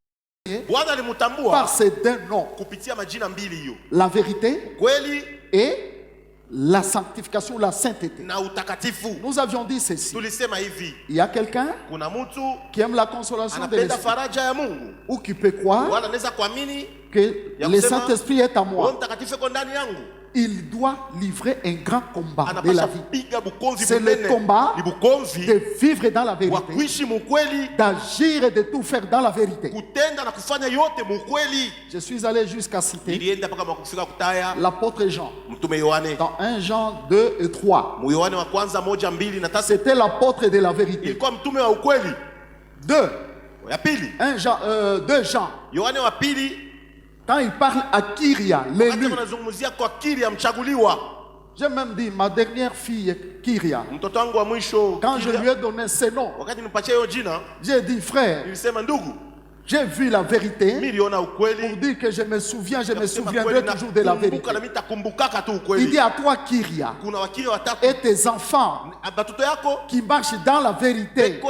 Bwana alimutambua par ces deux noms, kupitia majina mbili hiyo, la vérité kweli et la sanctification, la sainteté. na utakatifu. Nous avions dit ceci. Tulisema hivi, Il y a quelqu'un kuna mtu qui aime la consolation de anapenda l'esprit faraja ya Mungu, ou qui peut croire wala anaweza kuamini que Ya le kusema, Saint-Esprit est à Roho moi. Mtakatifu iko ndani yangu. Il doit livrer un grand combat de la Anapasha vie, piga bukonzi C'est le bunene, combat ni bukonzi de vivre dans la wa vérité, kuishi mukweli, d'agir et de tout faire dans la vérité. kutenda na kufanya yote mukweli. Je suis allé jusqu'à citer Nilienda mpaka makufika kutaya l'apôtre Jean mtume Yohane, dans 1 Jean 2 et 3. mu Yohane wa kwanza 1:2 C'était l'apôtre de la vérité. ilikuwa mtume wa ukweli. 2, Ya pili, 2 Jean, Yohane wa pili, quand il parle à Kyria, wakati l'élu, wanazungumzia kwa kiri ya mchaguliwa, J'ai même dit ma dernière fille, Kyria. Quand je lui ai donné ce nom, j'ai dit frère, j'ai vu la vérité pour dire que je me souviendrai toujours de la vérité. Il dit à toi, Kyria, et tes enfants qui marchent dans la vérité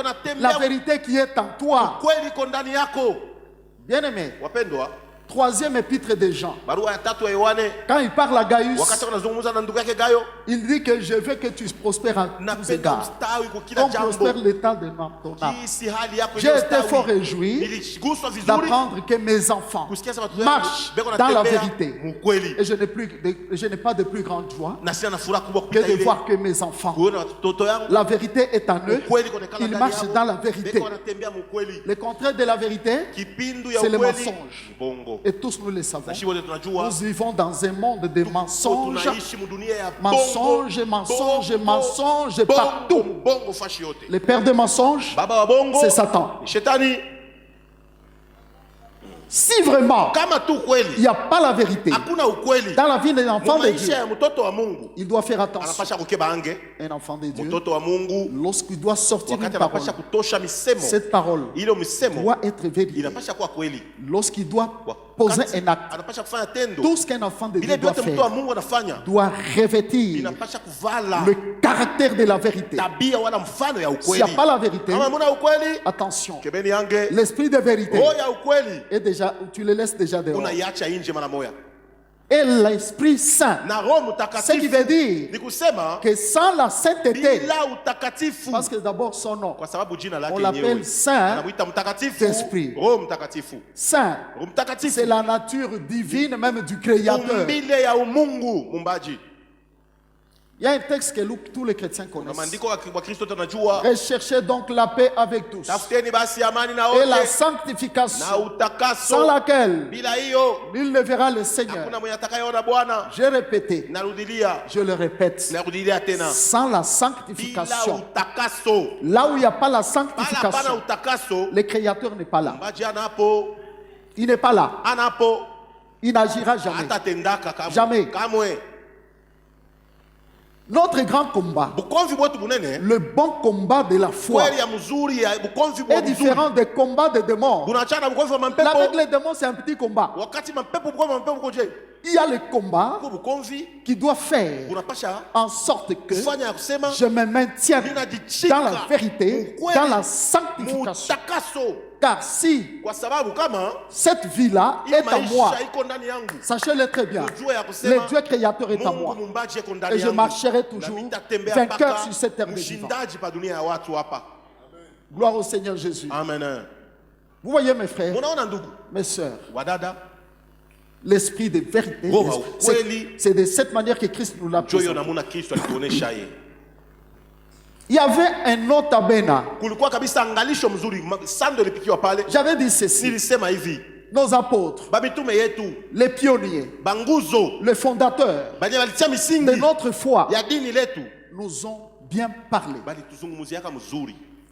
qui est en toi. Bien aimé. Troisième épître de Jean. Quand il parle à Gaius, il dit que je veux que tu prospères à tous égards. Comme prospère l'état de ton âme. J'ai été fort réjoui d'apprendre que mes enfants marchent dans la vérité. Et je n'ai pas de plus grande joie que de voir que mes enfants, la vérité est en eux. Ils marchent dans la vérité. Le contraire de la vérité, c'est le mensonge. Et tous nous le savons. Nous vivons dans un monde de mensonges. Mensonges partout. Le père de mensonges, c'est Satan. Si vraiment il n'y a pas la vérité dans la vie d'un enfant de Dieu, il doit faire attention. Un enfant de Dieu, lorsqu'il doit sortir une parole, cette parole doit être véridique. Lorsqu'il doit poser un acte, tout ce qu'un enfant de Dieu doit faire doit revêtir le caractère de la vérité. S'il n'y a pas la vérité, attention, l'esprit de vérité est déjà, tu le laisses déjà dehors. Et l'Esprit Saint, ce qui veut dire que sans la sainteté, parce que d'abord son nom, on l'appelle Saint-Esprit. Saint, c'est la nature divine même du Créateur. Il y a un texte que tous les chrétiens connaissent. Recherchez donc la paix avec tous. Et la sanctification, sans laquelle nul ne verra le Seigneur. J'ai répété, je le répète, sans la sanctification, là où il n'y a pas la sanctification, le Créateur n'est pas là. Il n'est pas là. Il n'agira jamais. Jamais. Notre grand combat, le bon combat de la foi, est différent des combats des démons. Avec les démons, c'est un petit combat. Il y a le combat qui doit faire en sorte que je me maintienne dans la vérité, dans la sanctification. Car si cette vie-là est en moi, sachez-le très bien, le Dieu créateur est en moi. Et je marcherai toujours vainqueur sur cette terre de vivant. Gloire au Seigneur Jésus. Amen. Vous voyez mes frères, mes sœurs, l'esprit de vérité, c'est de cette manière que Christ nous l'a présenté. Il y avait un autre Abena. J'avais dit ceci. Nos apôtres, les pionniers, les fondateurs de notre foi nous ont bien parlé.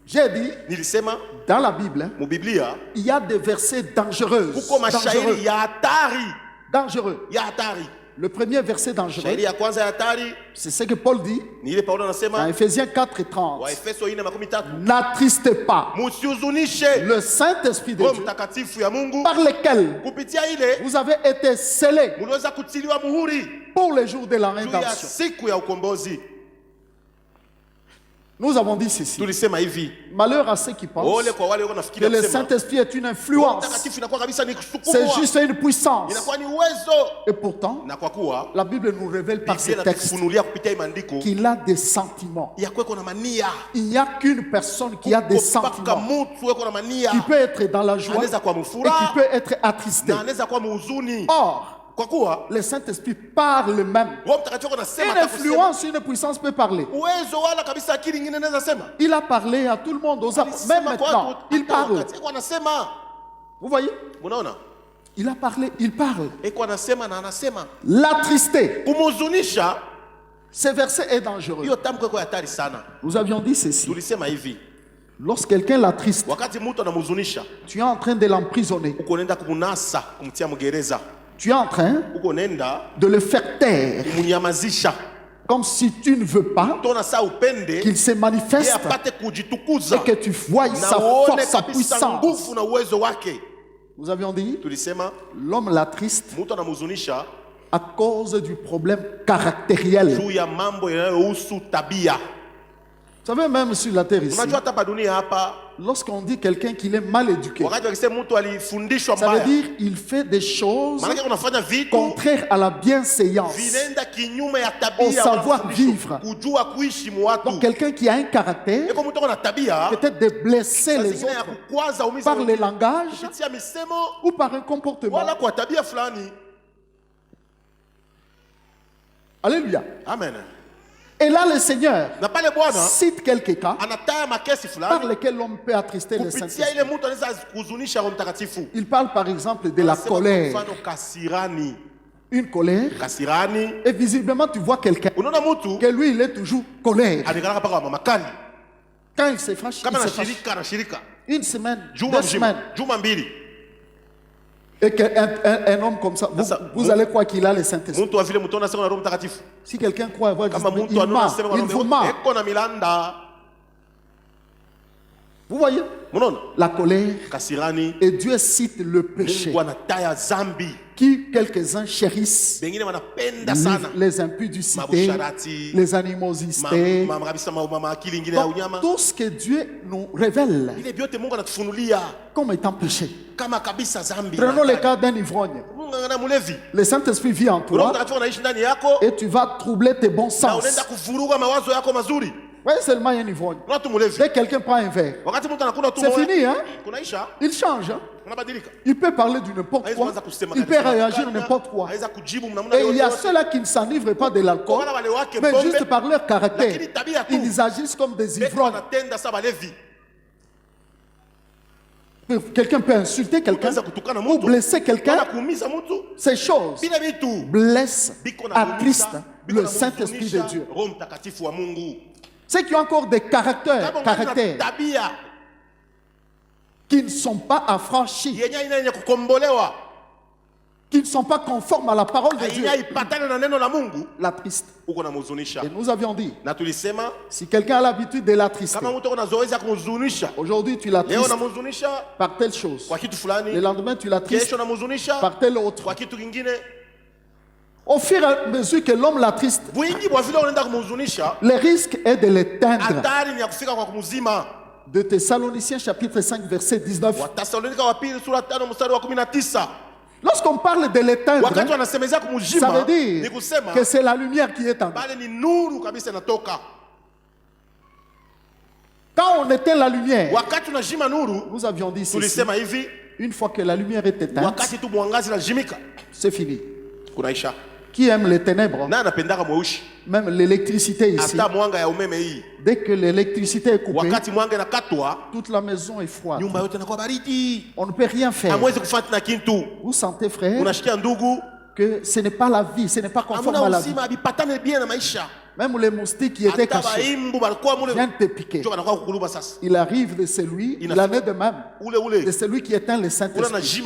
J'ai dit, dans la Bible, il y a des versets dangereux. Dangereux. Le premier verset dangereux, c'est ce que Paul dit dans Ephésiens 4 et 30. N'attristez pas le Saint-Esprit de Dieu par lequel vous avez été scellés pour le jour de la rédemption. Nous avons dit ceci. Malheur à ceux qui pensent que le Saint-Esprit est une influence. C'est juste une puissance. Et pourtant, la Bible nous révèle par ce texte qu'il a des sentiments. Il n'y a qu'une personne qui a des sentiments, qui peut être dans la joie et qui peut être attristé. Or, le Saint-Esprit parle même. Une influence, une puissance peut parler. Il a parlé à tout le monde, même maintenant. Il parle. Vous voyez? Il a parlé, il parle. L'attristé. Ce verset est dangereux. Nous avions dit ceci. Lorsque quelqu'un l'attriste, tu es en train de l'emprisonner. Tu es en train de le faire taire. Comme si tu ne veux pas qu'il se manifeste et que tu voies sa force, sa puissance. Nous avions dit, l'homme l'attriste à cause du problème caractériel. Vous savez, même sur la terre ici, lorsqu'on dit quelqu'un qu'il est mal éduqué, ça veut dire qu'il fait des choses contraires à la bienséance, au savoir-vivre. Donc quelqu'un qui a un caractère, peut-être de blesser les autres par le langage ou par un comportement. Alléluia. Amen. Et là, le Seigneur cite quelques cas par lesquels l'homme peut attrister le Saint-Esprit. Il parle par exemple de la colère. Une colère. Et visiblement, tu vois quelqu'un que lui, il est toujours colère. Quand il se fâche, il se fâche. Une semaine, 2 semaines. Et qu'un homme comme ça, vous allez croire qu'il a le Saint-Esprit. Si quelqu'un croit avoir Dieu, il vous ment. Vous voyez la colère. Et Dieu cite le péché qui quelques-uns chérissent, les impudicités, les animosités. Donc, tout ce que Dieu nous révèle comme étant péché. Prenons le cas d'un ivrogne. Le Saint-Esprit vit en toi et tu vas troubler tes bons sens. Voyez seulement un ivrogne. Dès que quelqu'un prend un verre, c'est fini, hein? Il change. Hein? Il peut parler de n'importe quoi. Il peut réagir n'importe quoi. Et il y a ceux-là qui ne s'enivrent pas de l'alcool, mais juste par leur caractère. Ils agissent comme des ivrognes. Quelqu'un peut insulter quelqu'un ou blesser quelqu'un. Ces choses blessent, attristent le Saint-Esprit de Dieu. Ceux qui ont encore des caractères qui ne sont pas affranchis, qui ne sont pas conformes à la parole de Dieu, l'attriste. Et nous avions dit, si quelqu'un a l'habitude de l'attrister, aujourd'hui tu l'attristes par telle chose, le lendemain tu l'attristes par telle autre. Au fur et à mesure que l'homme l'attriste, le risque est de l'éteindre. De Thessaloniciens chapitre 5 verset 19. Lorsqu'on parle de l'éteindre, ça veut dire que c'est la lumière qui est en nous. Quand on éteint la lumière, nous avions dit ceci, une fois que la lumière est éteinte, c'est fini. Qui aime les ténèbres? Même l'électricité ici. Dès que l'électricité est coupée, toute la maison est froide. On ne peut rien faire. Vous sentez, frère, que ce n'est pas la vie, ce n'est pas conforme à la vie. Même les moustiques qui étaient cachés viennent te piquer. Il arrive de celui, il en est de même, de celui qui éteint le Saint-Esprit.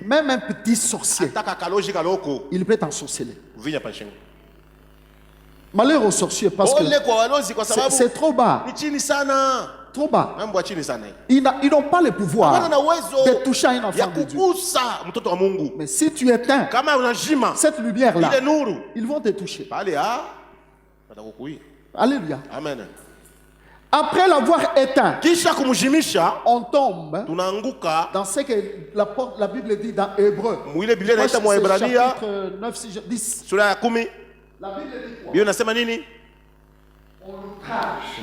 Même un petit sorcier, il peut t'ensorceler. Malheur aux sorciers parce que c'est trop bas. Trop bas. Ils n'ont pas le pouvoir de toucher un enfant de Dieu. Mais si tu éteins cette lumière-là, ils vont te toucher. Alléluia. Amen. Après l'avoir éteint, on tombe dans ce que la Bible dit dans Hébreu. Chapitre 9, 10. La Bible dit quoi? On outrage.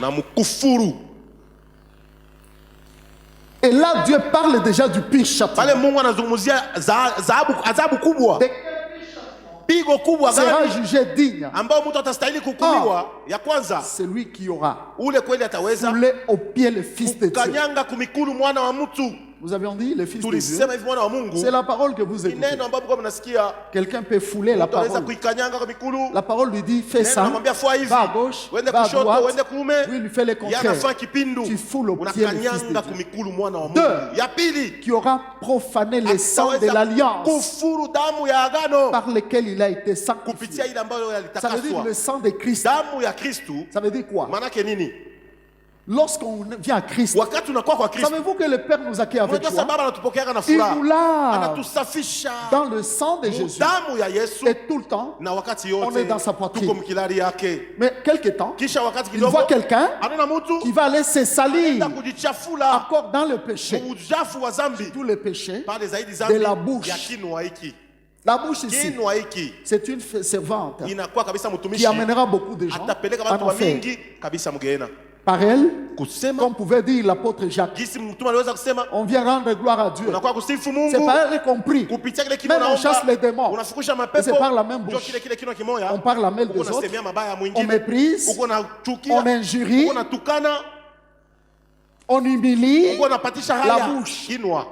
Et là, Dieu parle déjà du pire châtiment. Sera jugé digne. C'est lui qui aura foulé au pied le Fils de Dieu. Nous avions dit le Fils de Dieu. tulisema hivi mwana wa Mungu C'est la parole que vous ni écoutez. neno ambapo kwa mnasikia Quelqu'un peut fouler la mtu anaweza parole. kuikanyanga kwa mikulu. La parole lui dit fais Neno ça, anamwambia fua hivi, va à gauche, uende va à kushoto, droite. uende kuume. Lui, il fait le Yeye contraire. anafanya kipindu. Tu fous le pied le Fils de Unakanyanga Dieu. kumikulu mwana wa Mungu. Deux. Ya pili, Qui aura profané le sang de ataweza l'alliance kufuru damu ya agano par lequel il a été kupitia sanctifié. ile ambayo Ça veut dire yalitakaswa. le sang de Christ. Damu ya Kristu Ça veut dire quoi? manake nini? Lorsqu'on vient à Christ, Wakati unakuwa kwa Kristu, savez-vous que le Père nous accueille avec unajua joie? sababu anatupokeaga na Il furaha, nous lave anatusafisha dans le sang de Jésus. damu ya Yesu, Et tout le temps, na wakati on est yote dans sa poitrine. tuko mkilari yake. mais quelque temps, Kisha wakati il voit kidogo quelqu'un anaona mtu qui va aller se salir anaenda kujichafula encore dans le péché. ujafu wa zambi, Tous les péchés. pale zaidi de zambi la bouche. ya kinwa hiki. La bouche ici, Kinwa hiki c'est une servante inakuwa kabisa qui mtumishi, amènera beaucoup de gens atapeleka en watu wa enfer. mingi kabisa mgeena Par elle, kusema comme pouvait dire l'apôtre Jacques, gisi mtume aliweza kusema on vient rendre gloire à Dieu. unakuwa kusifu C'est Mungu par elle compris. kupitia kile kimo Même on chasse les démons. unafukusha Et mapepo c'est par la même ndio bouche. kile kino kimoya On parle la mêle uko des autres, unasemea mabaya ya on mwingine, méprise, uko na chukia, on injurie, uko unatukana, on humilie uko unapatisha la haya bouche. kinwa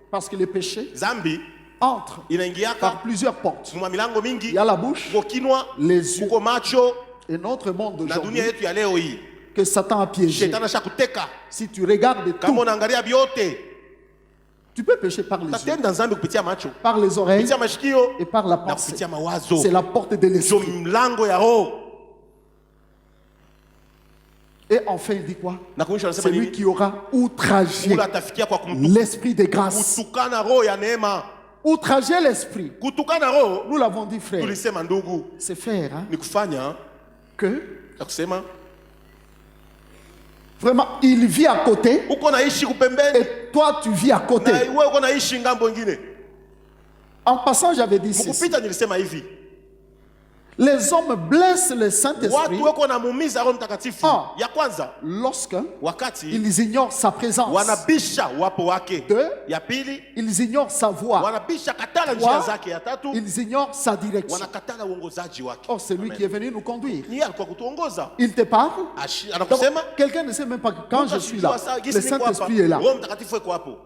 Parce que le péché zambi entre inaingiaka par plusieurs portes. mwa milango Il mingi, y a la bouche, uko kinwa, les yeux uko macho, et notre monde na dunia d'aujourd'hui yetu ya leo hii que Satan a piégé. shetani ashakuteka. Si tu regardes Kama tout, unaangalia vyote tu peux pécher par les yeux, utatenda dhambi kupitia macho, par les oreilles kupitia mashikio et par la na pensée. kupitia mawazo. C'est la porte de Ndio l'esprit. mlango ya roho. Et enfin, il dit quoi? Na kuisha C'est anasema lui nini? qui aura outragé Ula atafikia kwa l'esprit de grâce. kutukana roho ya neema. Outrager l'esprit. Kutukana roho, Nous l'avons dit, frère. tulisema ndugu, C'est faire hein, ni kufanya que na kusema vraiment il vit à côté uko naishi kupembeni et toi tu vis à côté. na wewe uko naishi ngambo nyingine. En passant, j'avais dit ceci. Mkupita nilisema hivi, Les hommes blessent le Saint-Esprit watu wako na muumiza Roho Mtakatifu. Ah. Ya kwanza lorsque wakati ils ignorent sa présence. wanabisha wapo wake. Deux, Ya pili ils ignorent sa voix. wanabisha katala njia Trois, zake. Ya tatu ils ignorent sa direction. wanakatala uongozaji wake. Or, c'est lui Amen. qui est venu nous conduire. Ni yeye alikuwa kutuongoza. Il te parle. Donc, Anakusema quelqu'un ne sait même pas que quand je suis là, Sasa, le gisi niko hapa, Saint-Esprit est là. Roho Mtakatifu yuko hapo.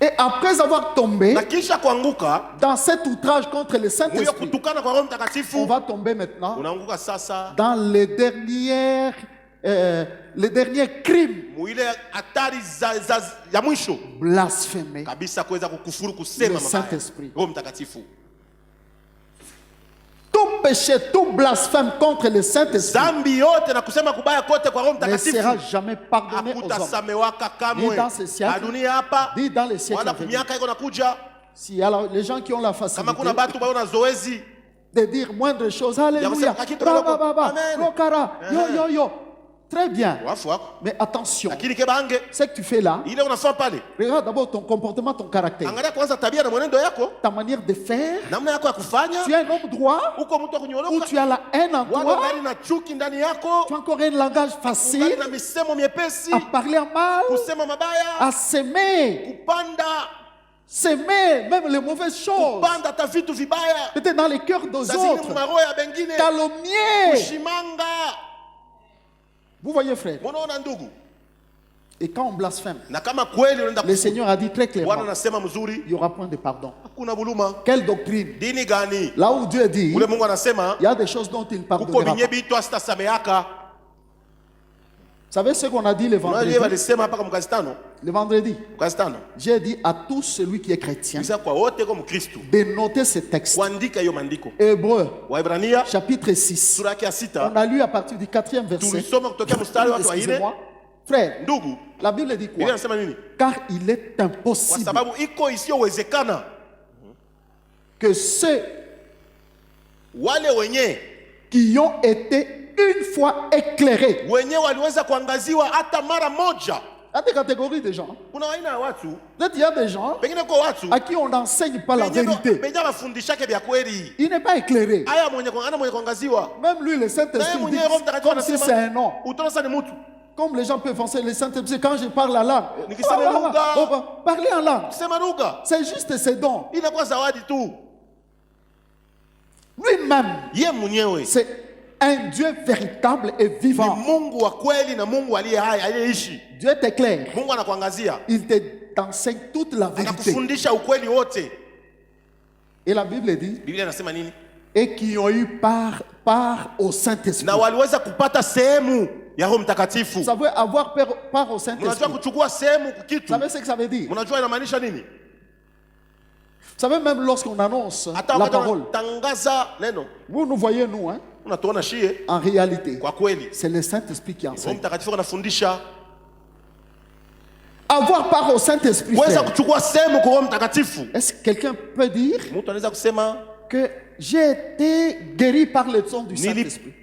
Et après avoir tombé Na kisha kuanguka dans cet outrage contre le huyo Saint-Esprit, kutukana kwa Roho on Mtakatifu, va tomber maintenant unaanguka sasa dans les derniers crimes. muile hatari ya mwisho Blasphémer kabisa, kuweza kukufuru kusema le mabaya. Saint-Esprit. Roho Mtakatifu, Tout péché, tout blasphème contre le Saint-Esprit zambi yote na kusema kubaya kote kwa Roho ne Mtakatifu sera jamais pardonné aux hommes. hakutasamewaka kamwe. Ni dans ce siècle, Na dunia hapa Dit dans les siècles wala à venir. miaka iko nakuja, S'il y a les gens qui ont la kama facilité kuna batu bao na zoezi de dire moindre chose, alléluia, kusema kitu Ba, kidogo. ba, ba, ba, Amen. Rokara, yo, yo, yo. Très bien. wafu wako, Mais attention, lakini kebange ce que tu fais là, ile unafaa pale, regarde d'abord ton comportement, ton caractère, angalia kwanza tabia na mwenendo yako, ta manière de faire. namna yako ya kufanya. Tu es un homme droit Uko mtu wa ou kunyoroka, tu as la haine en wala toi, gari na chuki ndani yako, tu as encore un langage ungali facile na misemo miepesi, à parler en mal, kusema mabaya, à s'aimer, kupanda s'aimer même les mauvaises choses, kupanda hata vitu vibaya, peut-être dans les cœurs des saa zingine autres, maroho ya bengine, calomnier. kushimanga. Vous voyez, frère, Munaona ndugu, et quand on blasphème, na kama kweli unaenda le Seigneur a dit très Bwana clairement, anasema mzuri, il n'y aura point de pardon. hakuna buluma. Quelle doctrine? Dini gani? Là où Dieu dit, Ule Mungu anasema il y a des choses dont il ne kuko pardonnera binye pas. Vous bitu asitasameaka. savez ce qu'on a dit le vendredi? Unajua walisema hapa kwa mkazi tano, Le vendredi, mkazi tano. j'ai dit à tout celui qui est chrétien Bisa kwa wote kwa Mkristo de noter ce texte. kuandika hiyo maandiko. Hébreu, Waebrania chapitre 6. sura yake ya On 6 a lu à partir du 4e verset. tulisoma kutokea mstari wa 4. Excusez-moi. Frère, Ndugu, la Bible dit Biblia quoi? inasema nini? Car il est Kwa impossible sababu iko isiyowezekana que ceux wale wenye qui ont été une fois éclairés, waliweza kuangaziwa hata mara moja. il y a des catégories de gens. Kuna aina ya watu, Peut-être il y a des gens pengine kwa watu à qui on n'enseigne pas la vérité. penye wafundishake vya kweli. Il n'est pas éclairé. Aya mwenye kuangaziwa. Même lui, le Naye Saint-Esprit, dit mwenyewe Roho Mtakatifu comme si c'est un nom. utaona sasa ni mtu. Comme les gens peuvent penser, le Saint-Esprit, quand je parle en langue, Nikisema lugha. parler en langue, Sema lugha. c'est juste ses dons. Inakuwa zawadi tu. Lui-même, Ye mwenyewe c'est un Dieu véritable et vivant. Dieu t'éclaire. Il t'enseigne toute la vérité. Et la Bible dit, et qui ont eu part au Saint-Esprit. Vous savez, avoir part au Saint-Esprit. Vous savez ce que ça veut dire? Vous savez, même lorsqu'on annonce la parole, vous nous voyez, nous, hein? En réalité, c'est le Saint-Esprit qui enseigne. Avoir part au Saint-Esprit, est-ce que quelqu'un peut dire que j'ai été guéri par le son du Saint-Esprit?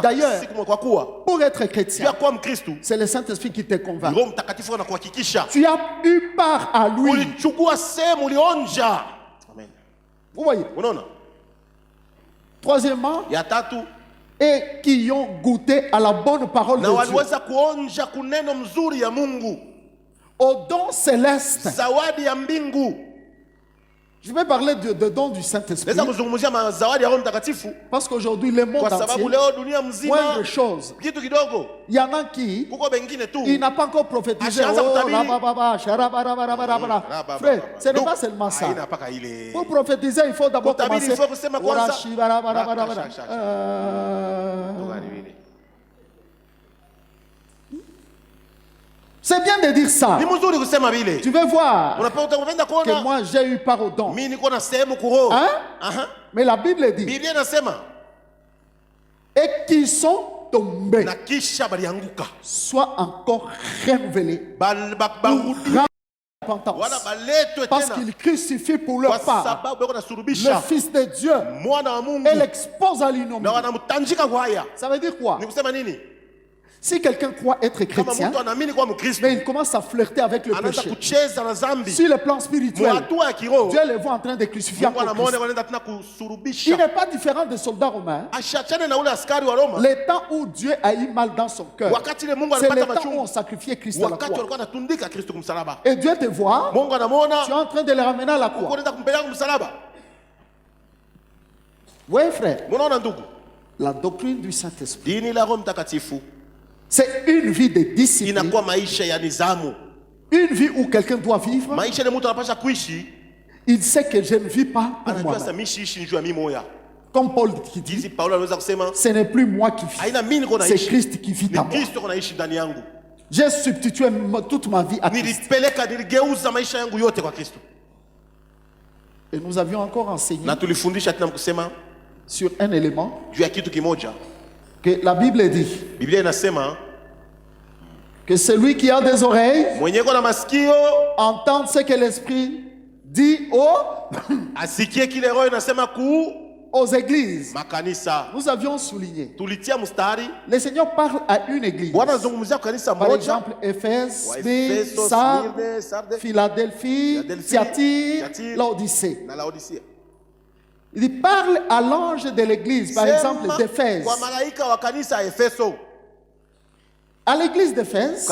D'ailleurs, pour être chrétien, c'est le Saint-Esprit qui te convainc. Tu as eu part à lui. Vous voyez? Troisièmement, et qui ont goûté à la bonne parole de Dieu, au don céleste. Je vais parler de don du Saint-Esprit. Parce qu'aujourd'hui, le monde entier, moins de choses. Il y en a qui, il n'a pas encore prophétisé. Frère, ce n'est pas seulement ça. Pour prophétiser, il faut d'abord commencer. C'est bien de dire ça. Tu veux voir que moi j'ai eu part au don. Hein? Mais la Bible dit, et qui sont tombés, soient encore renouvelés pour repentance. Parce qu'ils crucifient pour leur part le Fils de Dieu et l'exposent à l'ignominie. Ça veut dire quoi? Si quelqu'un croit être chrétien, mais il commence à flirter avec le péché, sur le plan spirituel, Dieu les voit en train de crucifier encore Christ. Il n'est pas différent des soldats romains. Le temps où Dieu a eu mal dans son cœur, c'est le temps où on sacrifiait Christ à la croix. Et Dieu te voit, tu es en train de le ramener à la croix. Oui, frère. La doctrine du Saint-Esprit, c'est une vie de discipline, une vie où quelqu'un doit vivre. Il sait que je ne vis pas pour moi-même. Comme Paul qui dit, ce n'est plus moi qui vis, c'est Christ qui vit en moi. J'ai substitué toute ma vie à Christ. Et nous avions encore enseigné sur un élément que la Bible dit que celui qui a des oreilles entende ce que l'Esprit dit aux églises. Nous avions souligné, le Seigneur parle à une église, par exemple Éphèse, Sardes, Philadelphie, Thyatire, Laodicée. Il parle à l'ange de l'église, par exemple d'Éphèse. À l'église d'Éphèse,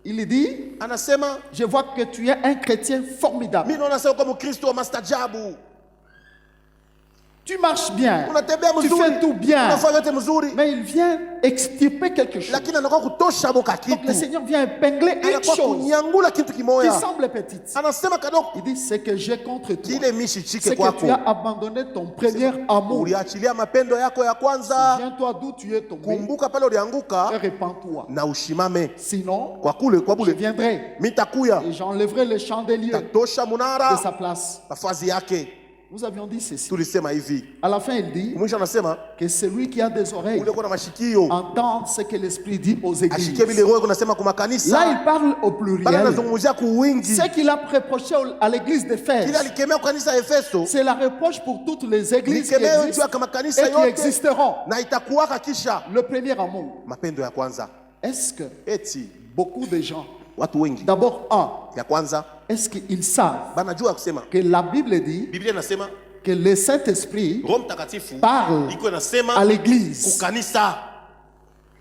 il dit, je vois que tu es un chrétien formidable. Tu marches bien, tu fais tout bien, mais il vient extirper quelque chose. Donc le Seigneur vient épingler une chose qui semble petite. Il dit, c'est que j'ai contre toi, c'est que tu as abandonné ton premier amour. Viens-toi d'où tu es tombé et répands-toi. Sinon, je viendrai et j'enlèverai le chandelier de sa place. Nous avions dit ceci. À la fin, il dit que celui qui a des oreilles entend ce que l'Esprit dit aux églises. Là, il parle au pluriel. Ce qu'il a reproché à l'église d'Éphèse, c'est la reproche pour toutes les églises qui existent et qui existeront. Le premier amour. Est-ce que beaucoup de gens, d'abord est-ce qu'ils savent que la Bible dit que le Saint-Esprit parle à l'église?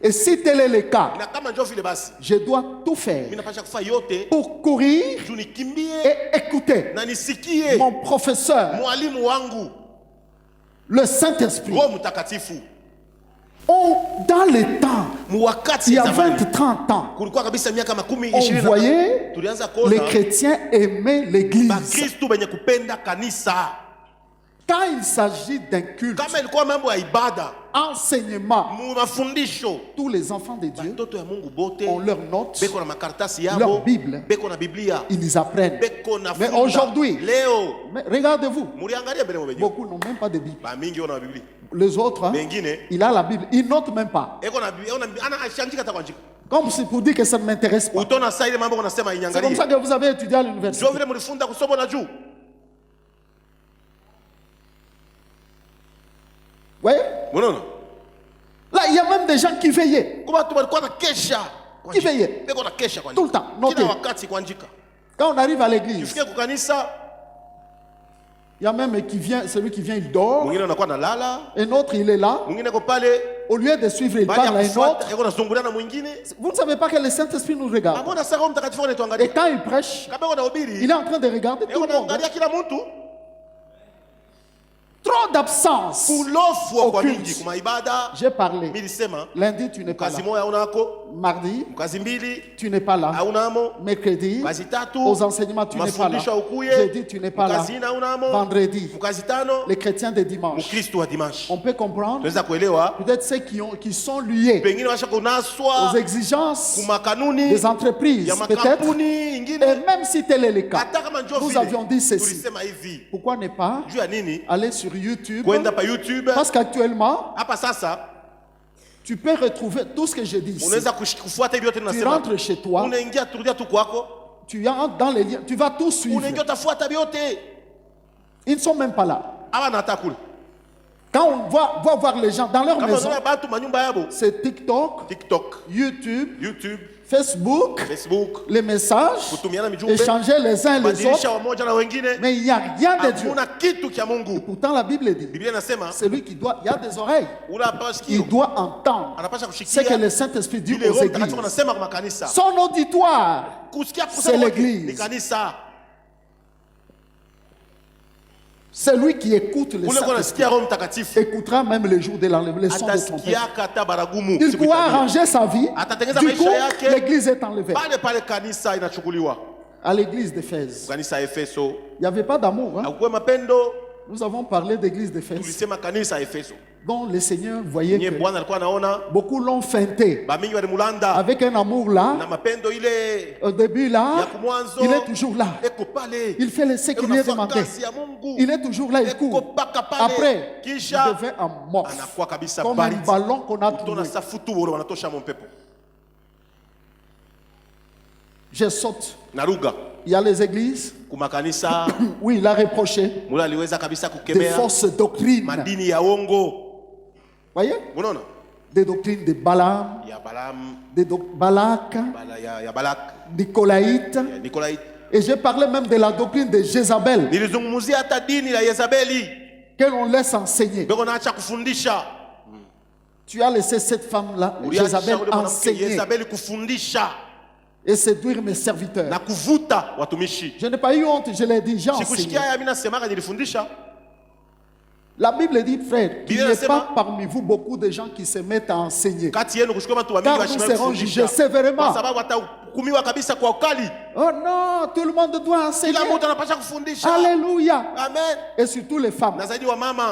Et si tel est le cas, je dois tout faire pour courir et écouter mon professeur, le Saint-Esprit. Dans les temps, il y a 20-30 ans, on voyait les chrétiens aimer l'église. Quand il s'agit d'un culte, enseignement, tous les enfants de Dieu ont leurs notes, leur Bible, ils apprennent. Mais aujourd'hui, regardez-vous, beaucoup n'ont même pas de Bible. Les autres, il a la Bible, il note même pas. Comme c'est pour dire que ça ne m'intéresse pas. C'est comme ça que vous avez étudié à l'université. Oui. Là, il y a même des gens qui veillaient. Qui veillaient. Tout le temps. Notez. Quand on arrive à l'église, il y a même celui qui vient, il dort. Un autre, il est là. Au lieu de suivre, il parle à un autre. Vous ne savez pas que le Saint-Esprit nous regarde. Et quand il prêche, il est en train de regarder tout le monde. Trop d'absence au culte. J'ai parlé. Lundi, tu n'es pas là. Mardi, tu n'es pas là. Mercredi, aux enseignements, tu n'es pas là. Jeudi, tu n'es pas là. Vendredi, les chrétiens de dimanche. On peut comprendre. Peut-être ceux qui sont liés aux exigences des entreprises. Peut-être. Et même si tel est le cas, nous avions dit ceci. Pourquoi ne pas aller sur YouTube? Parce qu'actuellement, tu peux retrouver tout ce que je dis ici. Tu rentres chez toi, tu entres dans les liens, tu vas tout suivre. Ils ne sont même pas là. Quand on va voir les gens dans leur maison, c'est TikTok, YouTube, Facebook, les messages, échanger les uns les autres, mais il n'y a rien de Dieu. Et pourtant la Bible dit, c'est lui qui doit, il y a des oreilles, il doit entendre ce que le Saint-Esprit dit aux églises. Son auditoire, c'est l'église. Celui qui écoute le Saint-Esprit écoutera même le jour de l'enlèvement de trompette. Il doit arranger sa vie. Du coup, l'église est enlevée. À l'église d'Éphèse, il n'y avait pas d'amour. Hein? Nous avons parlé d'église d'Éphèse, dont le Seigneur voyait que beaucoup l'ont feinté avec un amour là. Au début là, il est toujours là. Il fait ce qu'il lui est demandé. Il est toujours là, il court. Après, il devient un mort, comme un ballon qu'on a trouvé. Je saute. Il y a les églises où il a reproché des fausses doctrines. Voyez? Des doctrines de Balaam, de Balak, Nicolaïtes. Et j'ai parlé même de la doctrine de Jézabel, que l'on laisse enseigner. Tu as laissé cette femme-là, Jézabel, enseigner et séduire mes serviteurs. Je n'ai pas eu honte, je l'ai dit, j'ai enseigné. La Bible dit, frère, qu'il n'y ait pas parmi vous beaucoup de gens qui se mettent à enseigner. Car nous serons jugés sévèrement. Oh non, tout le monde doit enseigner. Alléluia. Amen. Et surtout les femmes,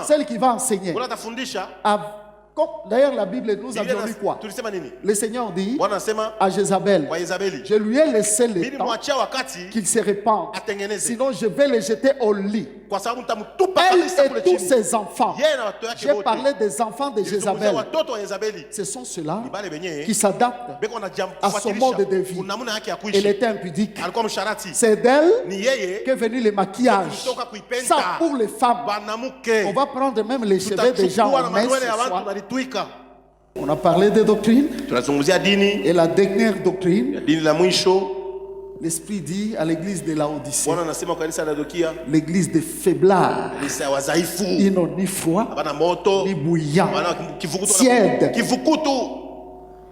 celles qui vont enseigner. D'ailleurs, la Bible, nous avions lu quoi? Le Seigneur dit à Jézabel, je lui ai laissé le temps qu'il se répande. Sinon, je vais le jeter au lit. Elle et tous ses enfants. J'ai parlé des enfants de Jézabel. Ce sont ceux-là qui s'adaptent à son mode de vie. Elle était impudique. C'est d'elle qu'est venu le maquillage. Ça, pour les femmes, on va prendre même les cheveux des gens en main ce soir. On a parlé des doctrines. Et la dernière doctrine, l'Esprit dit à l'église de Laodicée, l'église des faiblards, ils n'ont ni foi, ni bouillant, tiède.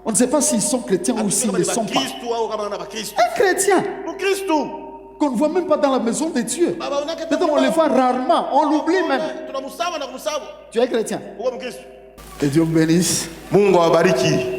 On ne sait pas s'ils sont chrétiens ou s'ils ne sont pas. Un chrétien qu'on ne voit même pas dans la maison de Dieu. Peut-être on le voit rarement, on l'oublie même. Tu es chrétien. Et Dieu vous bénisse. Mungu awabariki.